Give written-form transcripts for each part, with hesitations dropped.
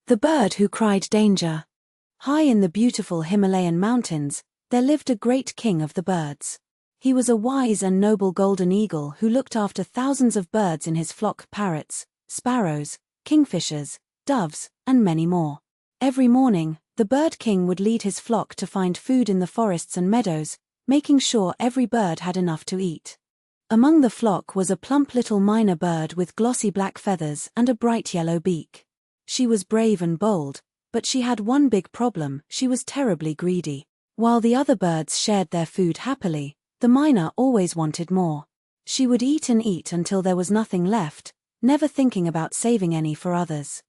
The bird who cried danger. High in the beautiful Himalayan mountains, there lived a great king of the birds. He was a wise and noble golden eagle who looked after thousands of birds in his flock: parrots, sparrows, kingfishers, doves, and many more. Every morning, the bird king would lead his flock to find food in the forests and meadows, making sure every bird had enough to eat. Among the flock was a plump little myna bird with glossy black feathers and a bright yellow beak. She was brave and bold, but she had one big problem: she was terribly greedy. While the other birds shared their food happily, the myna always wanted more. She would eat and eat until there was nothing left, never thinking about saving any for others.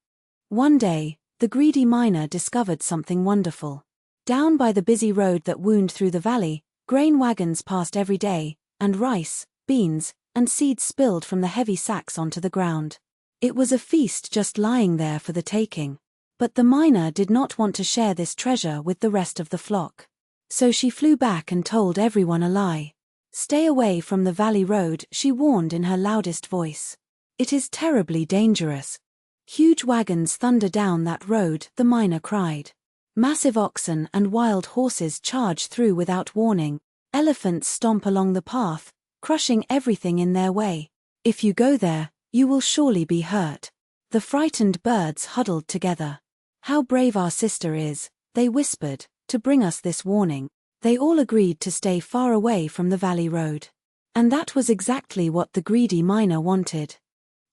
One day, the greedy myna discovered something wonderful. Down by the busy road that wound through the valley, grain wagons passed every day, and rice, beans, and seeds spilled from the heavy sacks onto the ground. It was a feast just lying there for the taking. But the myna did not want to share this treasure with the rest of the flock. So she flew back and told everyone a lie. "Stay away from the valley road," she warned in her loudest voice. "It is terribly dangerous. Huge wagons thunder down that road," the myna cried. "Massive oxen and wild horses charge through without warning. Elephants stomp along the path, crushing everything in their way. If you go there, you will surely be hurt." The frightened birds huddled together. "How brave our sister is," they whispered, "to bring us this warning." They all agreed to stay far away from the valley road. And that was exactly what the greedy myna wanted.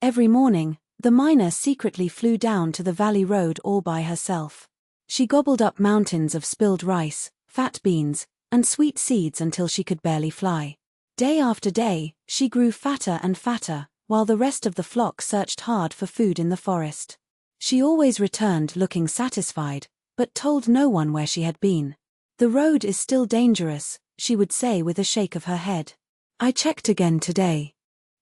Every morning, the myna secretly flew down to the valley road all by herself. She gobbled up mountains of spilled rice, fat beans, and sweet seeds until she could barely fly. Day after day, she grew fatter and fatter, while the rest of the flock searched hard for food in the forest. She always returned looking satisfied, but told no one where she had been. "The road is still dangerous," she would say with a shake of her head. "I checked again today.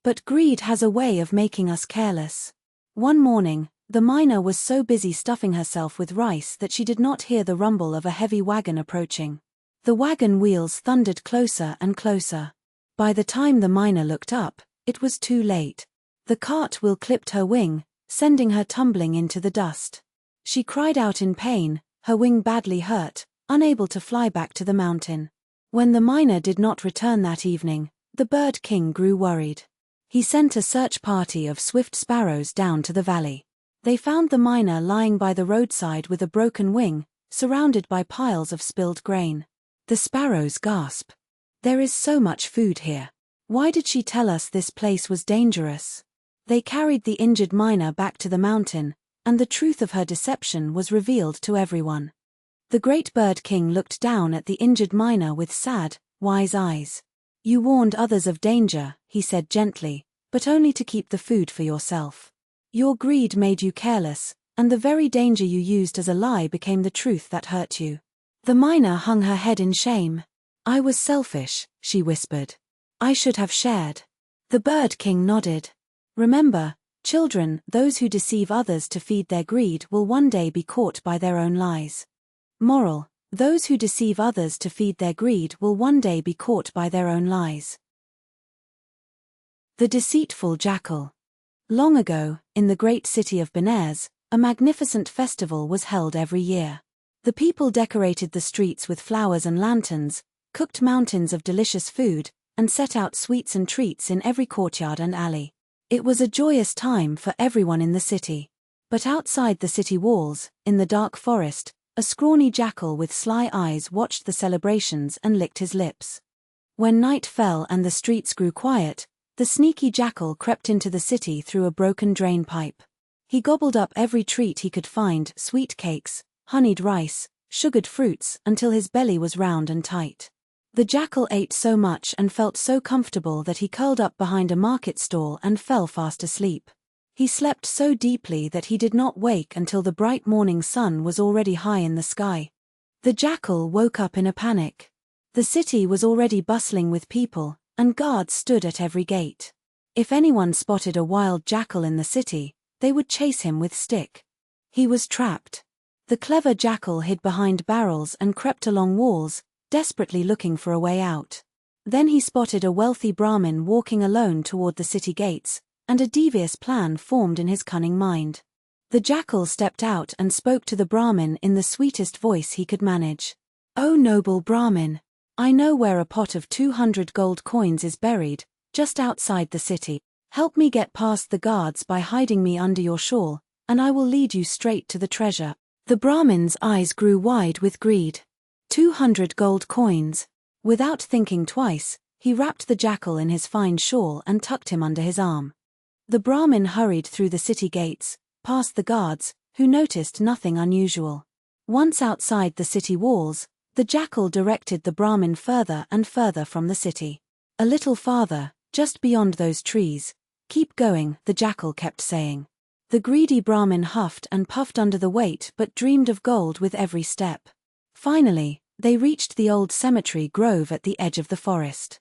But greed has a way of making us careless." One morning, the myna was so busy stuffing herself with rice that she did not hear the rumble of a heavy wagon approaching. The wagon wheels thundered closer and closer. By the time the myna looked up, it was too late. The cart wheel clipped her wing, sending her tumbling into the dust. She cried out in pain, her wing badly hurt, unable to fly back to the mountain. When the myna did not return that evening, the bird king grew worried. He sent a search party of swift sparrows down to the valley. They found the myna lying by the roadside with a broken wing, surrounded by piles of spilled grain. The sparrows gasped. "There is so much food here. Why did she tell us this place was dangerous?" They carried the injured myna back to the mountain, and the truth of her deception was revealed to everyone. The great bird king looked down at the injured myna with sad, wise eyes. "You warned others of danger," he said gently, "but only to keep the food for yourself. Your greed made you careless, and the very danger you used as a lie became the truth that hurt you." The myna hung her head in shame. "I was selfish," she whispered. "I should have shared." The bird king nodded. "Remember, children, those who deceive others to feed their greed will one day be caught by their own lies." Moral: those who deceive others to feed their greed will one day be caught by their own lies. The Deceitful Jackal. Long ago, in the great city of Benares, a magnificent festival was held every year. The people decorated the streets with flowers and lanterns, cooked mountains of delicious food, and set out sweets and treats in every courtyard and alley. It was a joyous time for everyone in the city. But outside the city walls, in the dark forest, a scrawny jackal with sly eyes watched the celebrations and licked his lips. When night fell and the streets grew quiet, the sneaky jackal crept into the city through a broken drain pipe. He gobbled up every treat he could find: sweet cakes, honeyed rice, sugared fruits, until his belly was round and tight. The jackal ate so much and felt so comfortable that he curled up behind a market stall and fell fast asleep. He slept so deeply that he did not wake until the bright morning sun was already high in the sky. The jackal woke up in a panic. The city was already bustling with people, and guards stood at every gate. If anyone spotted a wild jackal in the city, they would chase him with stick. He was trapped. The clever jackal hid behind barrels and crept along walls, desperately looking for a way out. Then he spotted a wealthy Brahmin walking alone toward the city gates, and a devious plan formed in his cunning mind. The jackal stepped out and spoke to the Brahmin in the sweetest voice he could manage. "O noble Brahmin, I know where a pot of 200 gold coins is buried, just outside the city. Help me get past the guards by hiding me under your shawl, and I will lead you straight to the treasure." The Brahmin's eyes grew wide with greed. 200 gold coins. Without thinking twice, he wrapped the jackal in his fine shawl and tucked him under his arm. The Brahmin hurried through the city gates, past the guards, who noticed nothing unusual. Once outside the city walls, the jackal directed the Brahmin further and further from the city. "A little farther, just beyond those trees. Keep going," the jackal kept saying. The greedy Brahmin huffed and puffed under the weight but dreamed of gold with every step. Finally, they reached the old cemetery grove at the edge of the forest.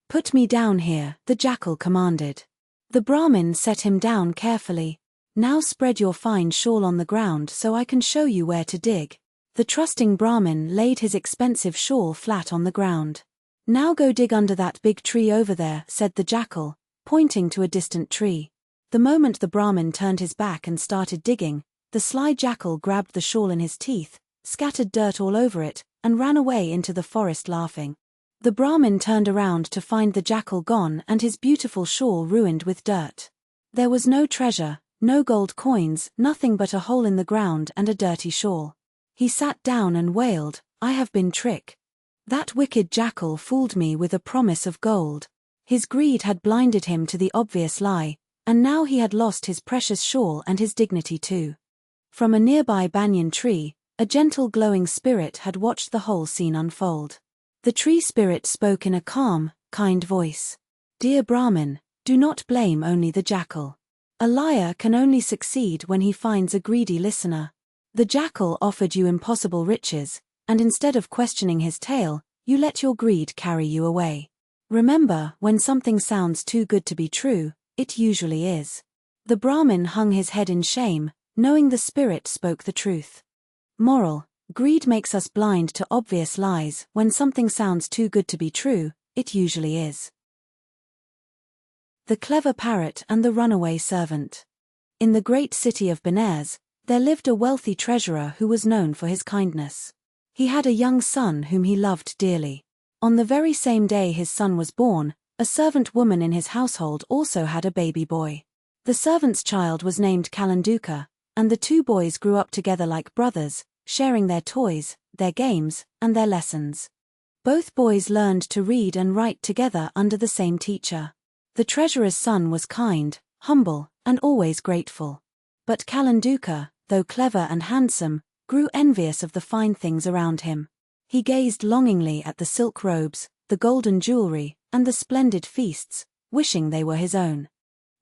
"Put me down here," the jackal commanded. The Brahmin set him down carefully. "Now spread your fine shawl on the ground so I can show you where to dig." The trusting Brahmin laid his expensive shawl flat on the ground. "Now go dig under that big tree over there," said the jackal, pointing to a distant tree. The moment the Brahmin turned his back and started digging, the sly jackal grabbed the shawl in his teeth, scattered dirt all over it, and ran away into the forest laughing. The Brahmin turned around to find the jackal gone and his beautiful shawl ruined with dirt. There was no treasure, no gold coins, nothing but a hole in the ground and a dirty shawl. He sat down and wailed, "I have been tricked. That wicked jackal fooled me with a promise of gold." His greed had blinded him to the obvious lie, and now he had lost his precious shawl and his dignity too. From a nearby banyan tree, a gentle glowing spirit had watched the whole scene unfold. The tree spirit spoke in a calm, kind voice. "Dear Brahmin, do not blame only the jackal. A liar can only succeed when he finds a greedy listener. The jackal offered you impossible riches, and instead of questioning his tale, you let your greed carry you away. Remember, when something sounds too good to be true, it usually is." The Brahmin hung his head in shame, knowing the spirit spoke the truth. Moral: greed makes us blind to obvious lies. When something sounds too good to be true, it usually is. The Clever Parrot and the Runaway Servant. In the great city of Benares, there lived a wealthy treasurer who was known for his kindness. He had a young son whom he loved dearly. On the very same day his son was born, a servant woman in his household also had a baby boy. The servant's child was named Kalanduka, and the two boys grew up together like brothers, sharing their toys, their games, and their lessons. Both boys learned to read and write together under the same teacher. The treasurer's son was kind, humble, and always grateful. But Kalanduka, though clever and handsome, grew envious of the fine things around him. He gazed longingly at the silk robes, the golden jewelry, and the splendid feasts, wishing they were his own.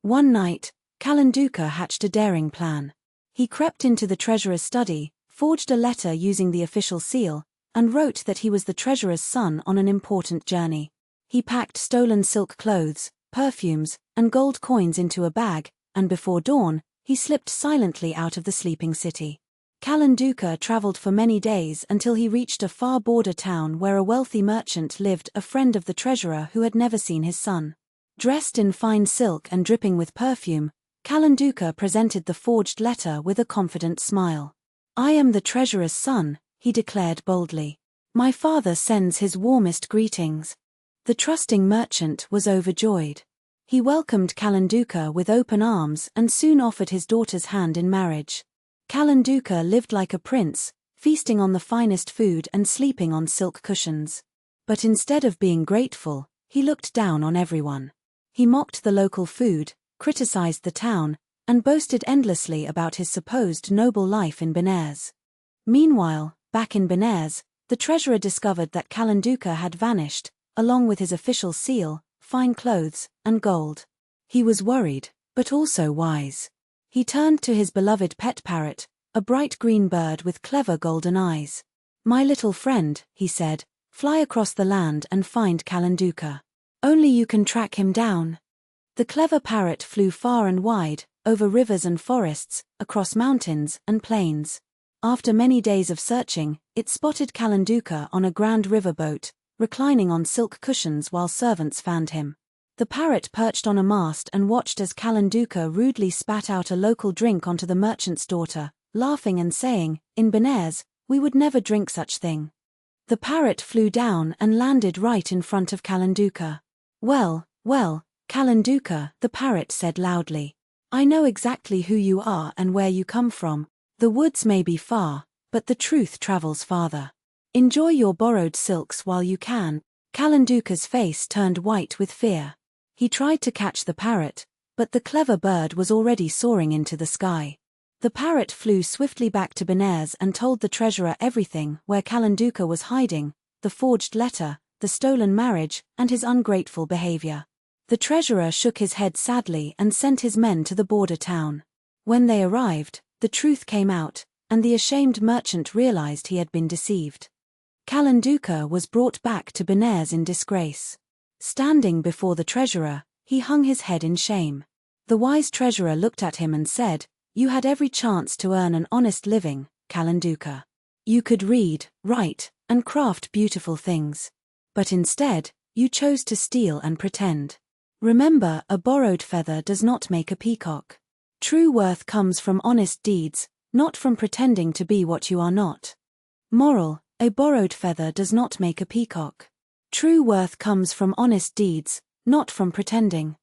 One night, Kalanduka hatched a daring plan. He crept into the treasurer's study, forged a letter using the official seal, and wrote that he was the treasurer's son on an important journey. He packed stolen silk clothes, perfumes, and gold coins into a bag, and before dawn, he slipped silently out of the sleeping city. Kalanduka traveled for many days until he reached a far border town where a wealthy merchant lived, a friend of the treasurer who had never seen his son. Dressed in fine silk and dripping with perfume, Kalanduka presented the forged letter with a confident smile. "I am the treasurer's son," he declared boldly. "My father sends his warmest greetings." The trusting merchant was overjoyed. He welcomed Kalanduka with open arms and soon offered his daughter's hand in marriage. Kalanduka lived like a prince, feasting on the finest food and sleeping on silk cushions. But instead of being grateful, he looked down on everyone. He mocked the local food, criticized the town, and boasted endlessly about his supposed noble life in Benares. Meanwhile, back in Benares, the treasurer discovered that Kalanduka had vanished, along with his official seal, fine clothes, and gold. He was worried, but also wise. He turned to his beloved pet parrot, a bright green bird with clever golden eyes. "My little friend," he said, "fly across the land and find Kalanduka. Only you can track him down." The clever parrot flew far and wide, over rivers and forests, across mountains and plains. After many days of searching, it spotted Kalanduka on a grand river boat, reclining on silk cushions while servants fanned him. The parrot perched on a mast and watched as Kalanduka rudely spat out a local drink onto the merchant's daughter, laughing and saying, "In Benares, we would never drink such thing." The parrot flew down and landed right in front of Kalanduka. "Well, well, Kalanduka," the parrot said loudly. "I know exactly who you are and where you come from. The woods may be far, but the truth travels farther. Enjoy your borrowed silks while you can." Kalanduka's face turned white with fear. He tried to catch the parrot, but the clever bird was already soaring into the sky. The parrot flew swiftly back to Benares and told the treasurer everything: where Kalanduka was hiding, the forged letter, the stolen marriage, and his ungrateful behavior. The treasurer shook his head sadly and sent his men to the border town. When they arrived, the truth came out, and the ashamed merchant realized he had been deceived. Kalanduka was brought back to Benares in disgrace. Standing before the treasurer, he hung his head in shame. The wise treasurer looked at him and said, "You had every chance to earn an honest living, Kalanduka. You could read, write, and craft beautiful things. But instead, you chose to steal and pretend. Remember, a borrowed feather does not make a peacock. True worth comes from honest deeds, not from pretending to be what you are not." Moral: a borrowed feather does not make a peacock. True worth comes from honest deeds, not from pretending.